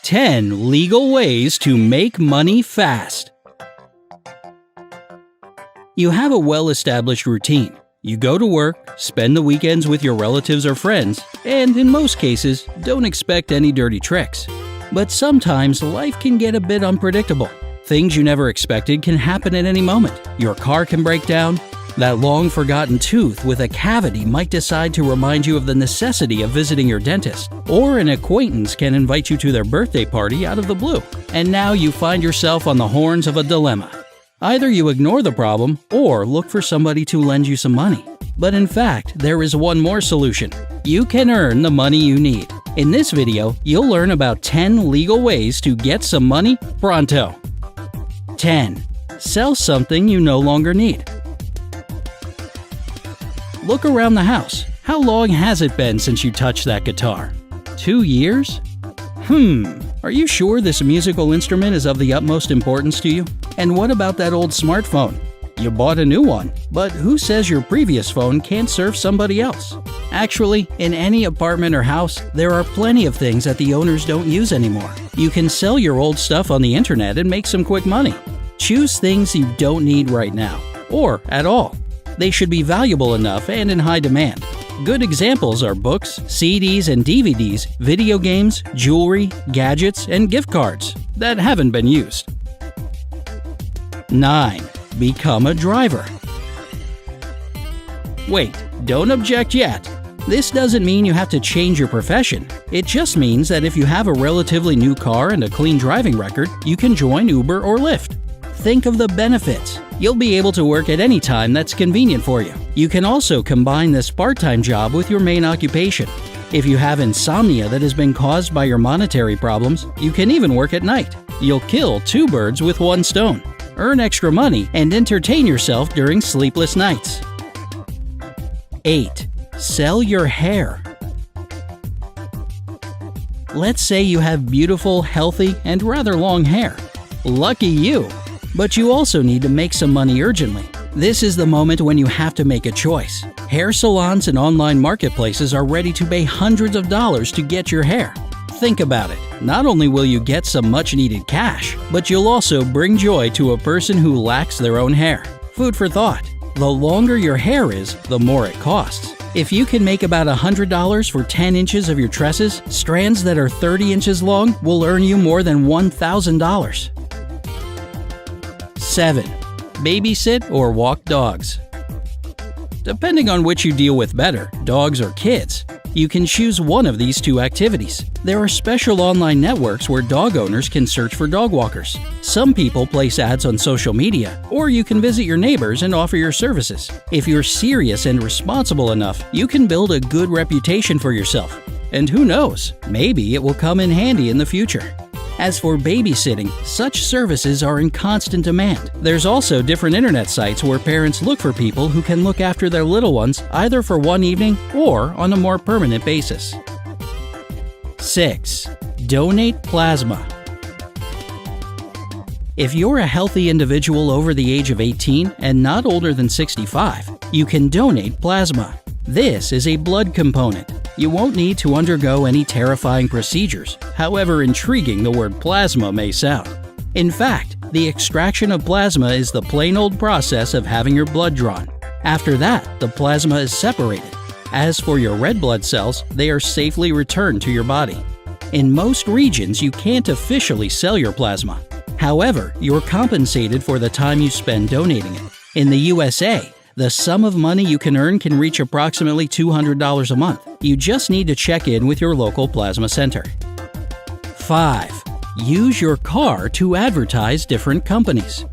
10 legal ways to make money fast. You have a well-established routine. You go to work, spend the weekends with your relatives or friends, and in most cases, don't expect any dirty tricks. But sometimes life can get a bit unpredictable. Things you never expected can happen at any moment. Your car can break down. That long-forgotten tooth with a cavity might decide to remind you of the necessity of visiting your dentist. Or an acquaintance can invite you to their birthday party out of the blue. And now you find yourself on the horns of a dilemma. Either you ignore the problem or look for somebody to lend you some money. But in fact, there is one more solution. You can earn the money you need. In this video, you'll learn about 10 legal ways to get some money pronto. 10. Sell something you no longer need. Look around the house. How long has it been since you touched that guitar? 2 years? Are you sure this musical instrument is of the utmost importance to you? And what about that old smartphone? You bought a new one, but who says your previous phone can't serve somebody else? Actually, in any apartment or house, there are plenty of things that the owners don't use anymore. You can sell your old stuff on the internet and make some quick money. Choose things you don't need right now, or at all. They should be valuable enough and in high demand. Good examples are books, CDs and DVDs, video games, jewelry, gadgets, and gift cards that haven't been used. 9. Become a driver. Wait, don't object yet. This doesn't mean you have to change your profession. It just means that if you have a relatively new car and a clean driving record, you can join Uber or Lyft. Think of the benefits. You'll be able to work at any time that's convenient for you. You can also combine this part-time job with your main occupation. If you have insomnia that has been caused by your monetary problems, you can even work at night. You'll kill 2 birds with 1 stone. Earn extra money and entertain yourself during sleepless nights. 8. Sell your hair. Let's say you have beautiful, healthy, and rather long hair. Lucky you! But you also need to make some money urgently. This is the moment when you have to make a choice. Hair salons and online marketplaces are ready to pay hundreds of dollars to get your hair. Think about it. Not only will you get some much-needed cash, but you'll also bring joy to a person who lacks their own hair. Food for thought. The longer your hair is, the more it costs. If you can make about $100 for 10 inches of your tresses, strands that are 30 inches long will earn you more than $1,000. 7. Babysit or walk dogs. Depending on which you deal with better, dogs or kids, you can choose one of these 2 activities. There are special online networks where dog owners can search for dog walkers. Some people place ads on social media, or you can visit your neighbors and offer your services. If you're serious and responsible enough, you can build a good reputation for yourself. And who knows, maybe it will come in handy in the future. As for babysitting, such services are in constant demand. There's also different internet sites where parents look for people who can look after their little ones either for one evening or on a more permanent basis. 6. Donate plasma. If you're a healthy individual over the age of 18 and not older than 65, you can donate plasma. This is a blood component. You won't need to undergo any terrifying procedures, however intriguing the word plasma may sound. In fact, the extraction of plasma is the plain old process of having your blood drawn. After that, the plasma is separated. As for your red blood cells, they are safely returned to your body. In most regions, you can't officially sell your plasma. However, you're compensated for the time you spend donating it. In the USA, the sum of money you can earn can reach approximately $200 a month. You just need to check in with your local plasma center. 5. Use your car to advertise different companies.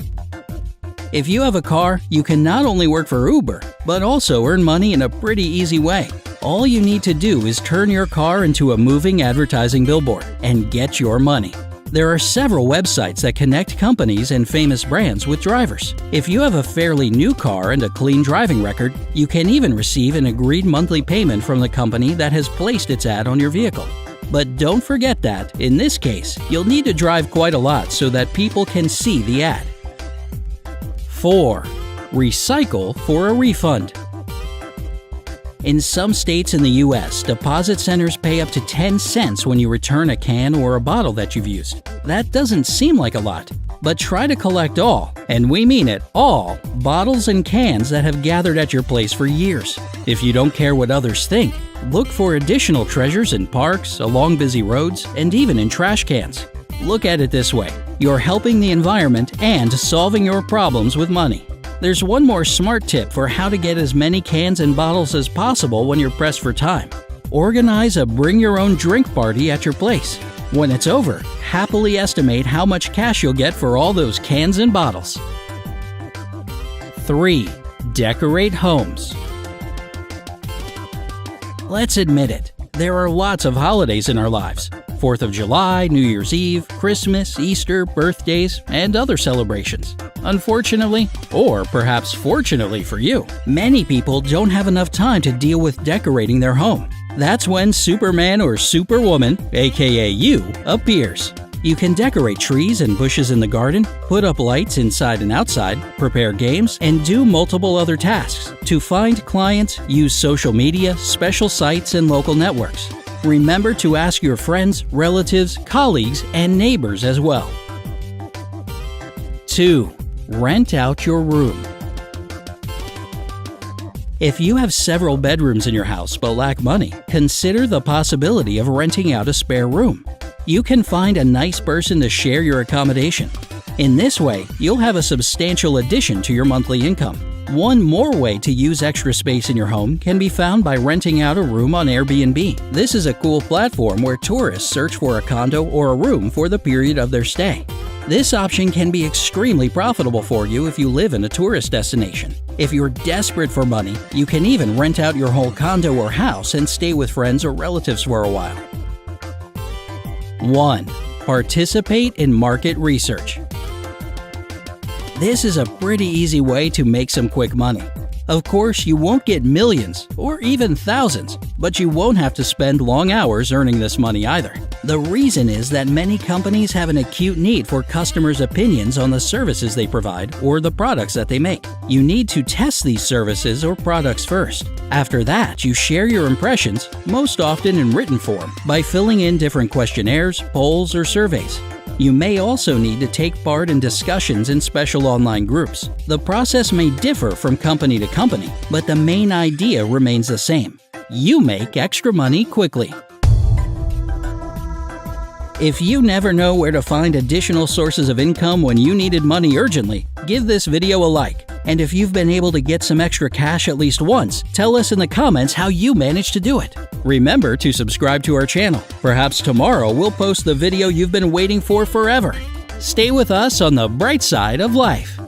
If you have a car, you can not only work for Uber, but also earn money in a pretty easy way. All you need to do is turn your car into a moving advertising billboard and get your money. There are several websites that connect companies and famous brands with drivers. If you have a fairly new car and a clean driving record, you can even receive an agreed monthly payment from the company that has placed its ad on your vehicle. But don't forget that, in this case, you'll need to drive quite a lot so that people can see the ad. 4. Recycle for a refund. In some states in the U.S., deposit centers pay up to 10 cents when you return a can or a bottle that you've used. That doesn't seem like a lot, but try to collect all, and we mean it, all, bottles and cans that have gathered at your place for years. If you don't care what others think, look for additional treasures in parks, along busy roads, and even in trash cans. Look at it this way: you're helping the environment and solving your problems with money. There's one more smart tip for how to get as many cans and bottles as possible when you're pressed for time. Organize a bring-your-own-drink party at your place. When it's over, happily estimate how much cash you'll get for all those cans and bottles. 3. Decorate homes. Let's admit it, there are lots of holidays in our lives. 4th of July, New Year's Eve, Christmas, Easter, birthdays, and other celebrations. Unfortunately, or perhaps fortunately for you, many people don't have enough time to deal with decorating their home. That's when Superman or Superwoman, aka you, appears. You can decorate trees and bushes in the garden, put up lights inside and outside, prepare games, and do multiple other tasks. To find clients, use social media, special sites, and local networks. Remember to ask your friends, relatives, colleagues, and neighbors as well. 2. Rent out your room. If you have several bedrooms in your house but lack money, consider the possibility of renting out a spare room. You can find a nice person to share your accommodation. In this way, you'll have a substantial addition to your monthly income. One more way to use extra space in your home can be found by renting out a room on Airbnb. This is a cool platform where tourists search for a condo or a room for the period of their stay. This option can be extremely profitable for you if you live in a tourist destination. If you're desperate for money, you can even rent out your whole condo or house and stay with friends or relatives for a while. 1. Participate in market research. This is a pretty easy way to make some quick money. Of course, you won't get millions or even thousands, but you won't have to spend long hours earning this money either. The reason is that many companies have an acute need for customers' opinions on the services they provide or the products that they make. You need to test these services or products first. After that, you share your impressions, most often in written form, by filling in different questionnaires, polls, or surveys. You may also need to take part in discussions in special online groups. The process may differ from company to company, but the main idea remains the same. You make extra money quickly. If you never know where to find additional sources of income when you needed money urgently, give this video a like. And if you've been able to get some extra cash at least once, tell us in the comments how you managed to do it. Remember to subscribe to our channel. Perhaps tomorrow we'll post the video you've been waiting for forever. Stay with us on the bright side of life.